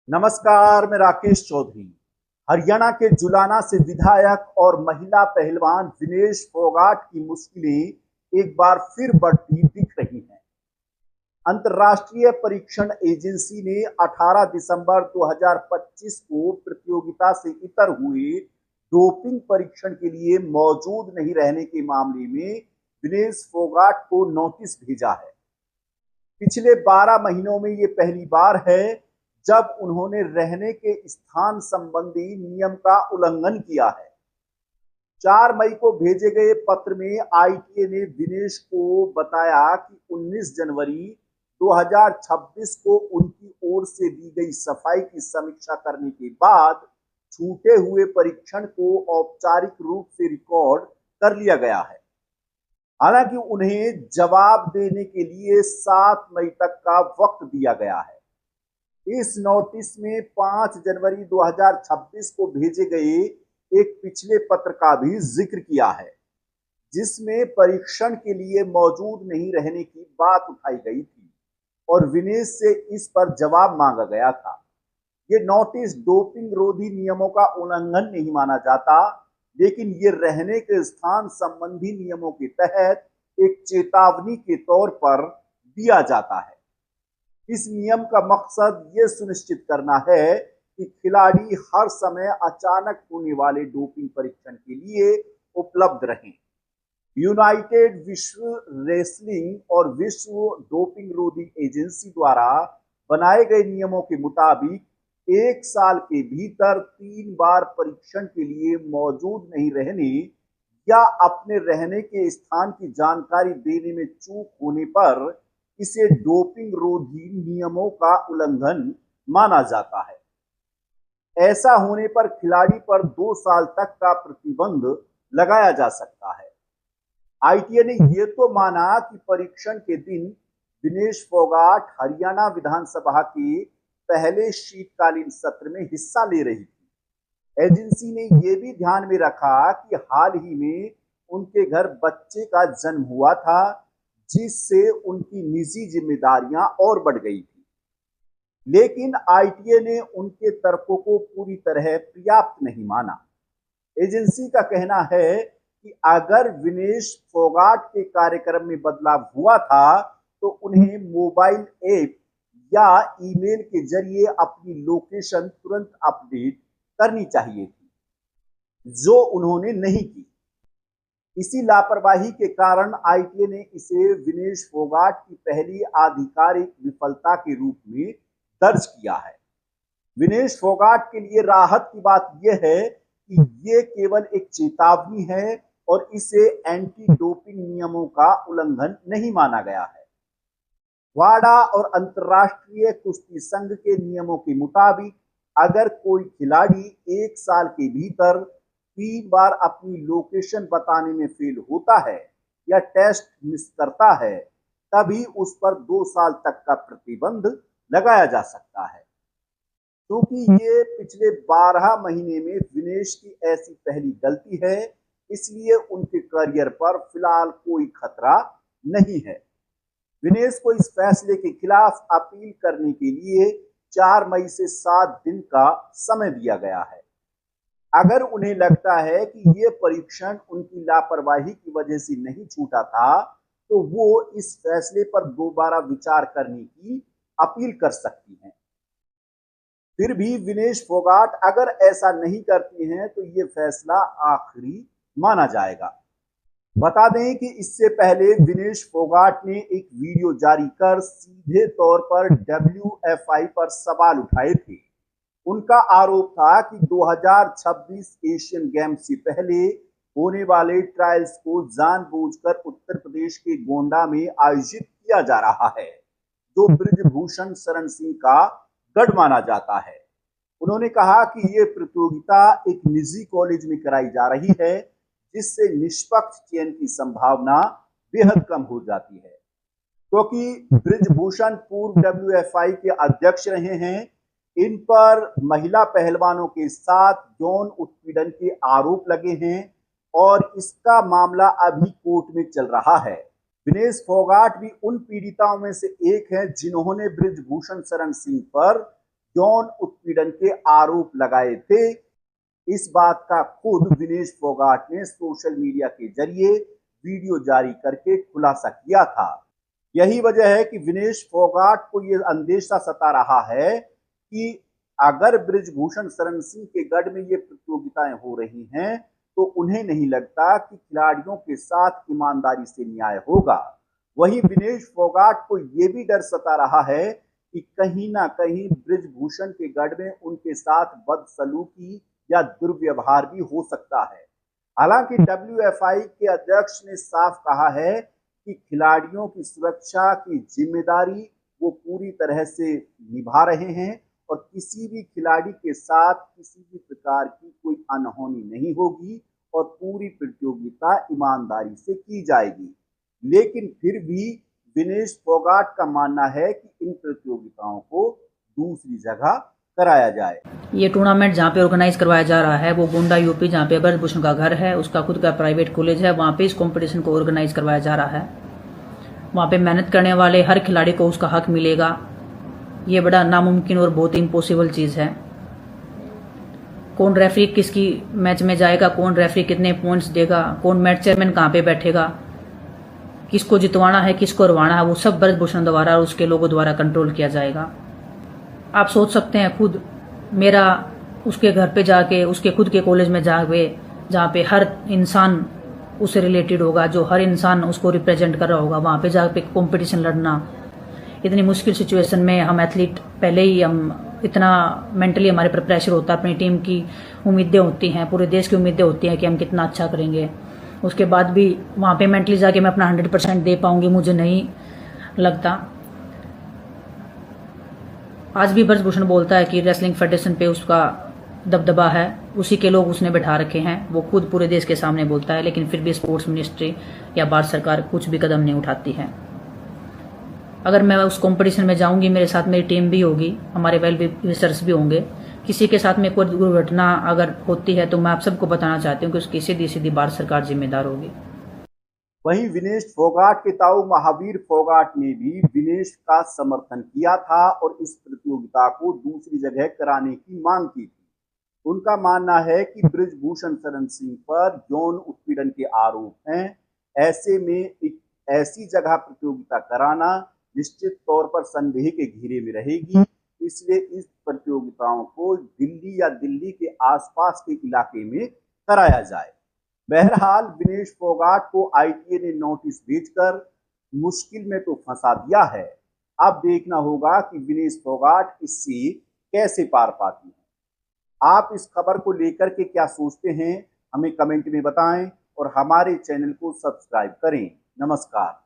नमस्कार, मैं राकेश चौधरी। हरियाणा के जुलाना से विधायक और महिला पहलवान विनेश फोगाट की मुश्किलें एक बार फिर बढ़ती दिख रही हैं। अंतर्राष्ट्रीय परीक्षण एजेंसी ने 18 दिसंबर 2025 को प्रतियोगिता से इतर हुए डोपिंग परीक्षण के लिए मौजूद नहीं रहने के मामले में विनेश फोगाट को नोटिस भेजा है। पिछले 12 महीनों में ये पहली बार है जब उन्होंने रहने के स्थान संबंधी नियम का उल्लंघन किया है। 4 मई को भेजे गए पत्र में आईटीए ने विनेश को बताया कि 19 जनवरी 2026 को उनकी ओर से दी गई सफाई की समीक्षा करने के बाद छूटे हुए परीक्षण को औपचारिक रूप से रिकॉर्ड कर लिया गया है। हालांकि उन्हें जवाब देने के लिए 7 मई तक का वक्त दिया गया है। इस नोटिस में 5 जनवरी 2026 को भेजे गए एक पिछले पत्र का भी जिक्र किया है, जिसमें परीक्षण के लिए मौजूद नहीं रहने की बात उठाई गई थी और विनेश से इस पर जवाब मांगा गया था। ये नोटिस डोपिंग रोधी नियमों का उल्लंघन नहीं माना जाता, लेकिन ये रहने के स्थान संबंधी नियमों के तहत एक चेतावनी के तौर पर दिया जाता है। इस नियम का मकसद ये सुनिश्चित करना है कि खिलाड़ी हर समय अचानक होने वाले डोपिंग परीक्षण के लिए उपलब्ध रहें। यूनाइटेड विश्व रेसलिंग और विश्व डोपिंग रोधी एजेंसी द्वारा बनाए गए नियमों के मुताबिक 1 साल के भीतर 3 बार परीक्षण के लिए मौजूद नहीं रहने या अपने रहने के स्थान की जानकारी देने में चूक होने पर इसे डोपिंग रोधी नियमों का उल्लंघन माना जाता है। ऐसा होने पर खिलाड़ी पर 2 साल तक का प्रतिबंध लगाया जा सकता है। आईटीए ने यह तो माना कि परीक्षण के दिन विनेश फोगाट हरियाणा विधानसभा के पहले शीतकालीन सत्र में हिस्सा ले रही थी। एजेंसी ने यह भी ध्यान में रखा कि हाल ही में उनके घर बच्चे का जन्म हुआ था, जिससे उनकी निजी जिम्मेदारियां और बढ़ गई थी। लेकिन आईटीए ने उनके तर्कों को पूरी तरह पर्याप्त नहीं माना। एजेंसी का कहना है कि अगर विनेश फोगाट के कार्यक्रम में बदलाव हुआ था तो उन्हें मोबाइल ऐप या ईमेल के जरिए अपनी लोकेशन तुरंत अपडेट करनी चाहिए थी, जो उन्होंने नहीं की। इसी लापरवाही के कारण आईटीए ने इसे विनेश फोगाट की पहली आधिकारिक विफलता के रूप में दर्ज किया है। विनेश फोगाट के लिए राहत की बात यह है कि यह केवल एक चेतावनी है और इसे एंटी डोपिंग नियमों का उल्लंघन नहीं माना गया है। वाडा और अंतर्राष्ट्रीय कुश्ती संघ के नियमों के मुताबिक अगर कोई खिलाड़ी 1 साल के भीतर 3 बार अपनी लोकेशन बताने में फेल होता है या टेस्ट मिस करता है, तभी उस पर 2 साल तक का प्रतिबंध लगाया जा सकता है। क्योंकि ये पिछले 12 महीने में विनेश की ऐसी पहली गलती है, इसलिए उनके करियर पर फिलहाल कोई खतरा नहीं है। विनेश को इस फैसले के खिलाफ अपील करने के लिए 4 मई से 7 दिन का समय दिया गया है। अगर उन्हें लगता है कि ये परीक्षण उनकी लापरवाही की वजह से नहीं छूटा था, तो वो इस फैसले पर दोबारा विचार करने की अपील कर सकती हैं। फिर भी विनेश फोगाट अगर ऐसा नहीं करती हैं तो ये फैसला आखिरी माना जाएगा। बता दें कि इससे पहले विनेश फोगाट ने एक वीडियो जारी कर सीधे तौर पर डब्ल्यूएफआई पर सवाल उठाए थे। उनका आरोप था कि 2026 एशियन गेम्स से पहले होने वाले ट्रायल्स को जानबूझकर उत्तर प्रदेश के गोंडा में आयोजित किया जा रहा है, जो बृजभूषण शरण सिंह का गढ़ माना जाता है। उन्होंने कहा कि ये प्रतियोगिता एक निजी कॉलेज में कराई जा रही है, जिससे निष्पक्ष चयन की संभावना बेहद कम हो जाती है। क्योंकि बृजभूषण पूर्व डब्ल्यूएफआई के अध्यक्ष रहे हैं, इन पर महिला पहलवानों के साथ यौन उत्पीड़न के आरोप लगे हैं और इसका मामला अभी कोर्ट में चल रहा है। विनेश फोगाट भी उन पीड़िताओं में से एक है जिन्होंने बृजभूषण शरण सिंह पर यौन उत्पीड़न के आरोप लगाए थे। इस बात का खुद विनेश फोगाट ने सोशल मीडिया के जरिए वीडियो जारी करके खुलासा किया था। यही वजह है कि विनेश फोगाट को यह अंदेशा सता रहा है कि अगर बृजभूषण शरण सिंह के गढ़ में ये प्रतियोगिताएं हो रही हैं तो उन्हें नहीं लगता कि खिलाड़ियों के साथ ईमानदारी से न्याय होगा। वहीं विनेश फोगाट को यह भी डर सता रहा है कि कहीं ना कहीं बृजभूषण के गढ़ में उनके साथ बदसलूकी या दुर्व्यवहार भी हो सकता है। हालांकि WFI के अध्यक्ष ने साफ कहा है कि खिलाड़ियों की सुरक्षा की जिम्मेदारी वो पूरी तरह से निभा रहे हैं और किसी भी खिलाड़ी के साथ किसी भी प्रकार की कोई अनहोनी नहीं होगी और पूरी प्रतियोगिता ईमानदारी से की जाएगी। लेकिन फिर भी विनेश फोगाट का मानना है कि इन प्रतियोगिताओं को दूसरी जगह कराया जाए। ये टूर्नामेंट जहाँ पे ऑर्गेनाइज करवाया जा रहा है वो गोंडा यूपी, जहाँ पे बृजभूषण का घर है, उसका खुद का प्राइवेट कॉलेज है, वहाँ पे इस कंपटीशन को ऑर्गेनाइज करवाया जा रहा है। वहाँ पे मेहनत करने वाले हर खिलाड़ी को उसका हक मिलेगा। ये बड़ा नामुमकिन और बहुत इम्पॉसिबल चीज़ है। कौन रेफरी किसकी मैच में जाएगा, कौन रेफरी कितने पॉइंट्स देगा, कौन मैच चेयरमैन कहाँ पे बैठेगा, किसको जितवाना है किसको हरवाना है, वो सब बृजभूषण द्वारा और उसके लोगों द्वारा कंट्रोल किया जाएगा। आप सोच सकते हैं खुद, मेरा उसके घर पे जाके, उसके खुद के कॉलेज में जाके, जहाँ पे हर इंसान उससे रिलेटेड होगा, जो हर इंसान उसको रिप्रेजेंट कर रहा होगा, वहाँ पे जाके कंपटीशन लड़ना, इतनी मुश्किल सिचुएशन में हम एथलीट पहले ही हम इतना मेंटली हमारे पर प्रेशर होता है, अपनी टीम की उम्मीदें होती हैं, पूरे देश की उम्मीदें होती हैं कि हम कितना अच्छा करेंगे। उसके बाद भी वहाँ पे मेंटली जाके मैं अपना 100% दे पाऊंगी, मुझे नहीं लगता। आज भी बृजभूषण बोलता है कि रेसलिंग फेडरेशन पे उसका दबदबा है, उसी के लोग उसने बैठा रखे हैं, वो खुद पूरे देश के सामने बोलता है, लेकिन फिर भी स्पोर्ट्स मिनिस्ट्री या भारत सरकार कुछ भी कदम नहीं उठाती है। अगर मैं उस कंपटीशन में जाऊंगी, मेरे साथ मेरी टीम भी होगी, हमारे वेल विशर्स भी होंगे, किसी के साथ में कोई दुर्घटना अगर होती है तो मैं आप सबको बताना चाहती हूँ कि उसकी सीधी सीधी भारत सरकार जिम्मेदार होगी। वहीं विनेश फोगाट के ताऊ महावीर फोगाट ने भी विनेश का समर्थन किया था और इस प्रतियोगिता को दूसरी जगह कराने की मांग की थी। उनका मानना है कि बृजभूषण शरण सिंह पर यौन उत्पीड़न के आरोप हैं। ऐसे में एक ऐसी जगह प्रतियोगिता कराना निश्चित तौर पर संदेह के घेरे में रहेगी। इसलिए इस प्रतियोगिताओं को दिल्ली या दिल्ली के आसपास के इलाके में कराया जाए। बहरहाल विनेश फोगाट को ITA ने नोटिस भेजकर मुश्किल में तो फंसा दिया है। अब देखना होगा कि विनेश फोगाट इससे कैसे पार पाती है। आप इस खबर को लेकर के क्या सोचते हैं, हमें कमेंट में बताएं और हमारे चैनल को सब्सक्राइब करें। नमस्कार।